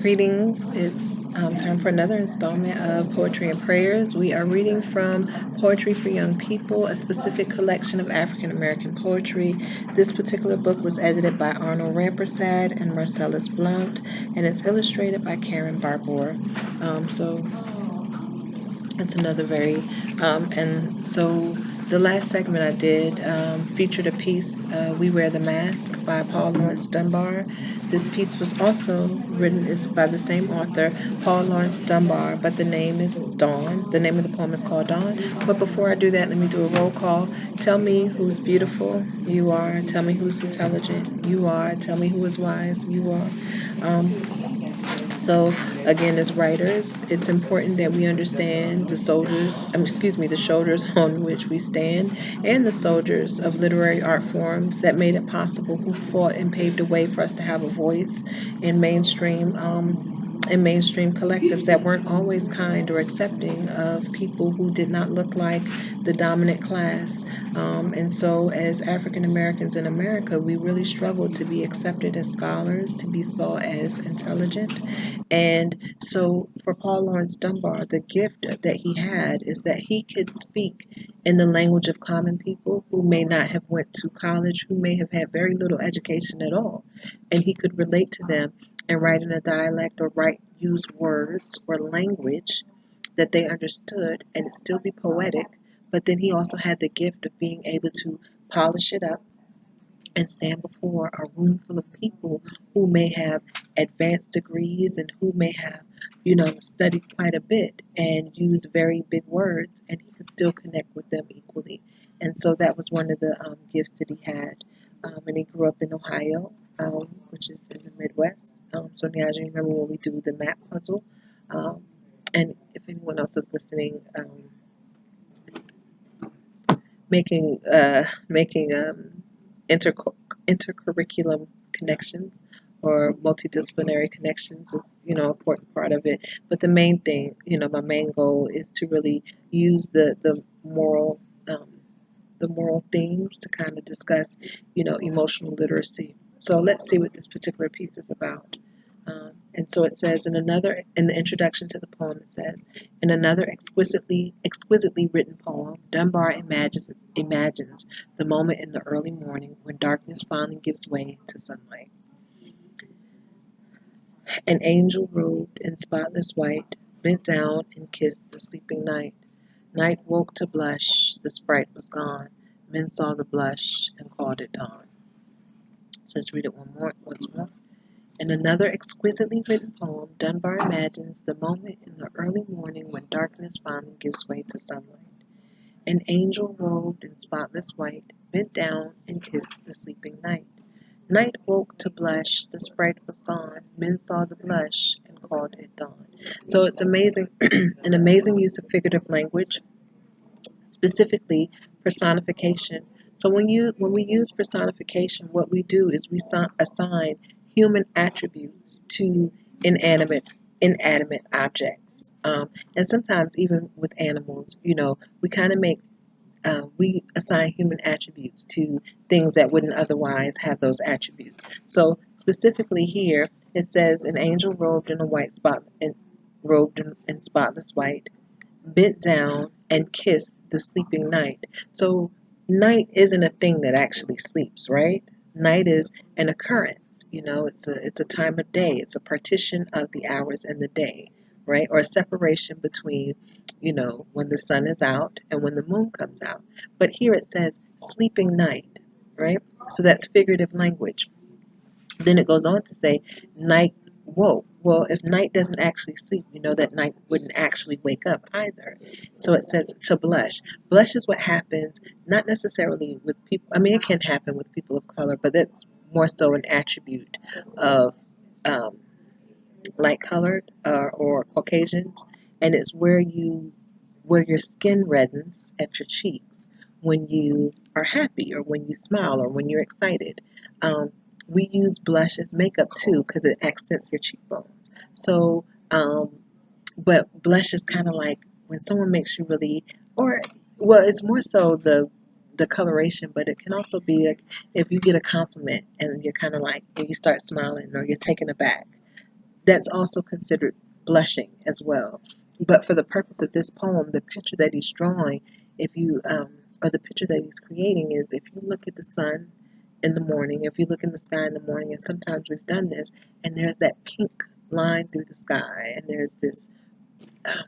Greetings. It's time for another installment of Poetry and Prayers. We are reading from Poetry for Young People, a specific collection of African American poetry. This particular book was edited by Arnold Rampersad and Marcellus Blount, and it's illustrated by Karen Barbour. So it's another very, and so the last segment I did featured a piece, We Wear the Mask by Paul Laurence Dunbar. This piece was also written is by the same author, Paul Laurence Dunbar, but the name is Dawn. The name of the poem is called Dawn. But before I do that, let me do a roll call. Tell me who's beautiful. You are. Tell me who's intelligent. You are. Tell me who is wise. You are. So again, as writers, it's important that we understand the the shoulders on which we stand, and the soldiers of literary art forms that made it possible, who fought and paved the way for us to have a voice in mainstream collectives that weren't always kind or accepting of people who did not look like the dominant class. And so, as African Americans in America, we really struggled to be accepted as scholars, to be saw as intelligent. And so, for Paul Laurence Dunbar, the gift that he had is that he could speak in the language of common people who may not have went to college, who may have had very little education at all, and he could relate to them and write in a dialect or use words or language that they understood and it still be poetic. But then he also had the gift of being able to polish it up and stand before a room full of people who may have advanced degrees and who may have, studied quite a bit and use very big words, and he could still connect with them equally. And so that was one of the gifts that he had. And he grew up in Ohio, which is in the Midwest. So now you remember when we do the map puzzle. And if anyone else is listening, making inter intercurriculum connections or multidisciplinary connections is an important part of it. But the main thing, my main goal is to really use um, the moral themes to kind of discuss emotional literacy. So let's see what this particular piece is about. And so it says in the introduction to the poem, it says, in another exquisitely written poem, Dunbar imagines the moment in the early morning when darkness finally gives way to sunlight. An angel robed in spotless white bent down and kissed the sleeping night. Night woke to blush, the sprite was gone. Men saw the blush and called it dawn. So let's read it once more. In another exquisitely written poem, Dunbar imagines the moment in the early morning when darkness finally gives way to sunlight. An angel robed in spotless white bent down and kissed the sleeping night. Night woke to blush, the sprite was gone. Men saw the blush and called it dawn. So it's amazing, an amazing use of figurative language, specifically personification. So when we use personification, what we do is we assign human attributes to inanimate objects, and sometimes even with animals. We kind of we assign human attributes to things that wouldn't otherwise have those attributes. So specifically here, it says an angel robed in spotless white, bent down and kissed the sleeping night. So night isn't a thing that actually sleeps, right? Night is an occurrence. It's a time of day. It's a partition of the hours and the day, right? Or a separation between, when the sun is out and when the moon comes out. But here it says sleeping night, right? So that's figurative language. Then it goes on to say night woke. Well, if night doesn't actually sleep, we know that night wouldn't actually wake up either. So it says to blush. Blush is what happens, not necessarily with people. I mean, it can happen with people of color, but that's more so an attribute of um, light colored or Caucasians, and it's where your skin reddens at your cheeks when you are happy or when you smile or when you're excited. Um, we use blush as makeup too because it accents your cheekbones. So, but blush is kind of like when someone makes you really, or well, it's more so the coloration, but it can also be like if you get a compliment and you're kind of like and you start smiling or you're taken aback. That's also considered blushing as well. But for the purpose of this poem, the picture that he's drawing, if you or the picture that he's creating is if you look at the sun in the morning, if you look in the sky in the morning, and sometimes we've done this, and there's that pink line through the sky, and there's this um,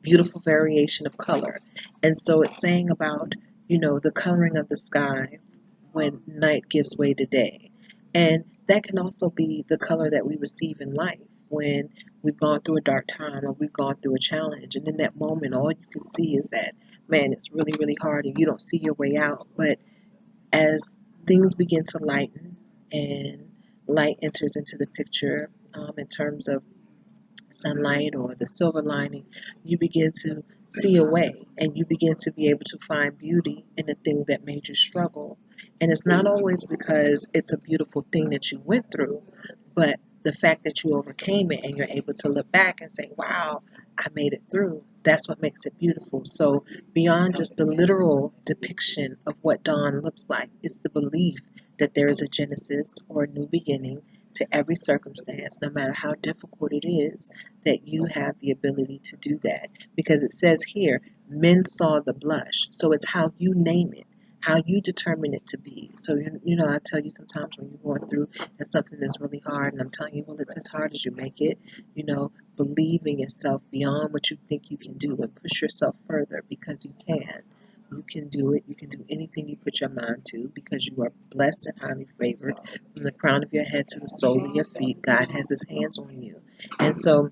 beautiful variation of color. And so it's saying about, the coloring of the sky when night gives way to day. And that can also be the color that we receive in life when we've gone through a dark time or we've gone through a challenge. And in that moment, all you can see is that, man, it's really, really hard and you don't see your way out. But as things begin to lighten and light enters into the picture in terms of sunlight or the silver lining, you begin to see a way and you begin to be able to find beauty in the thing that made you struggle. And it's not always because it's a beautiful thing that you went through, but the fact that you overcame it and you're able to look back and say, wow, I made it through. That's what makes it beautiful. So, beyond just the literal depiction of what dawn looks like, it's the belief that there is a genesis or a new beginning to every circumstance, no matter how difficult it is, that you have the ability to do that. Because it says here, men saw the blush. So it's how you name it, how you determine it to be. So, I tell you sometimes when you're going through and something is really hard, and I'm telling you, well, it's as hard as you make it, believe in yourself beyond what you think you can do and push yourself further because you can. You can do it. You can do anything you put your mind to because you are blessed and highly favored. From the crown of your head to the sole of your feet, God has his hands on you. And so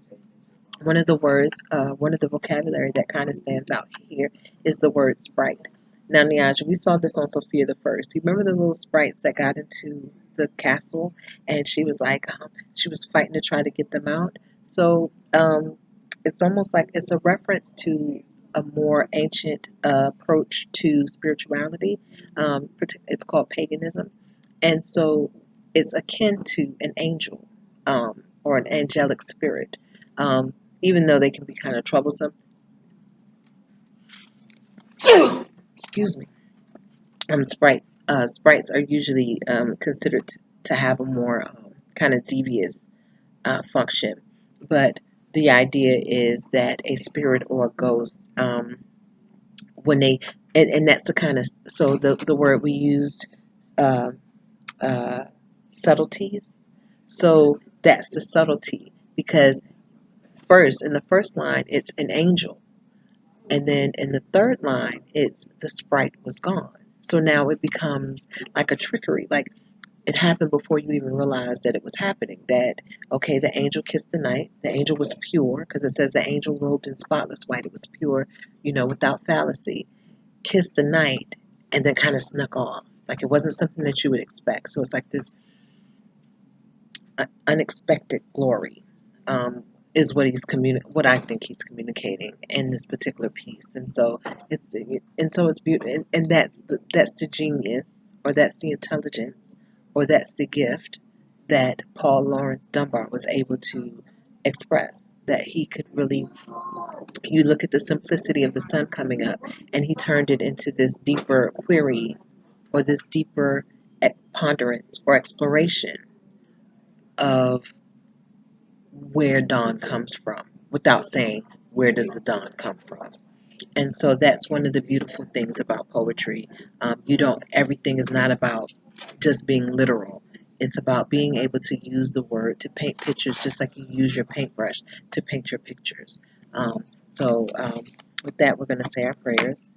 one of the words, one of the vocabulary that kind of stands out here is the word sprite. Now, Niaja, we saw this on Sophia the First. You remember the little sprites that got into the castle, and she was like, she was fighting to try to get them out. So it's almost like it's a reference to a more ancient approach to spirituality. It's called paganism, and so it's akin to an angel or an angelic spirit. Um, Even though they can be kind of troublesome. Excuse me. Sprites are usually considered to have a more kind of devious function, but the idea is that a spirit or a ghost, when they, and that's the kind of, so the word we used, uh, uh, subtleties. So that's the subtlety because first in the first line it's an angel. And then in the third line, it's the sprite was gone. So now it becomes like a trickery. Like it happened before you even realized that it was happening. That, okay, the angel kissed the night. The angel was pure because it says the angel robed in spotless white. It was pure, without fallacy. Kissed the night and then kind of snuck off. Like it wasn't something that you would expect. So it's like this unexpected glory is what I think he's communicating in this particular piece. And so it's beautiful, and that's the genius, or that's the intelligence, or that's the gift that Paul Lawrence Dunbar was able to express. That he could really, you look at the simplicity of the sun coming up, and he turned it into this deeper query, or this deeper ponderance or exploration of where dawn comes from without saying where does the dawn come from. And so that's one of the beautiful things about poetry. You don't Everything is not about just being literal. It's about being able to use the word to paint pictures just like you use your paintbrush to paint your pictures. So with that, we're going to say our prayers.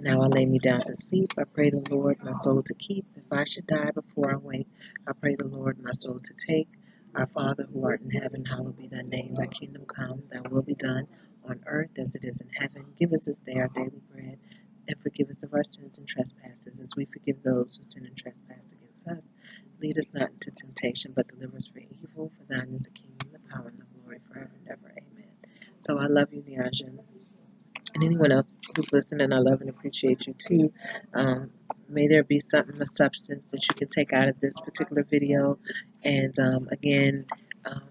Now I lay me down to sleep. I pray the Lord my soul to keep. If I should die before I wake, I pray the Lord my soul to take. Our Father who art in heaven, hallowed be thy name. Thy kingdom come, thy will be done on earth as it is in heaven. Give us this day our daily bread, and forgive us of our sins and trespasses, as we forgive those who sin and trespass against us. Lead us not into temptation, but deliver us from evil. For thine is the kingdom, the power, and the glory forever and ever. Amen. So I love you, Niaja. And anyone else who's listening, I love and appreciate you too. May there be something, a substance that you can take out of this particular video. And again, um,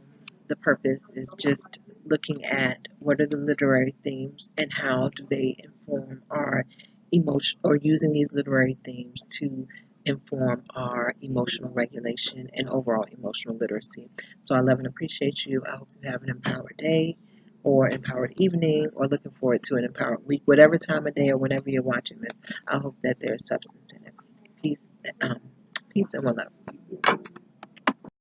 the purpose is just looking at what are the literary themes and how do they inform our emotion, or using these literary themes to inform our emotional regulation and overall emotional literacy. So I love and appreciate you. I hope you have an empowered day or empowered evening or looking forward to an empowered week, whatever time of day or whenever you're watching this. I hope that there's substance in it. Peace, um, peace and love.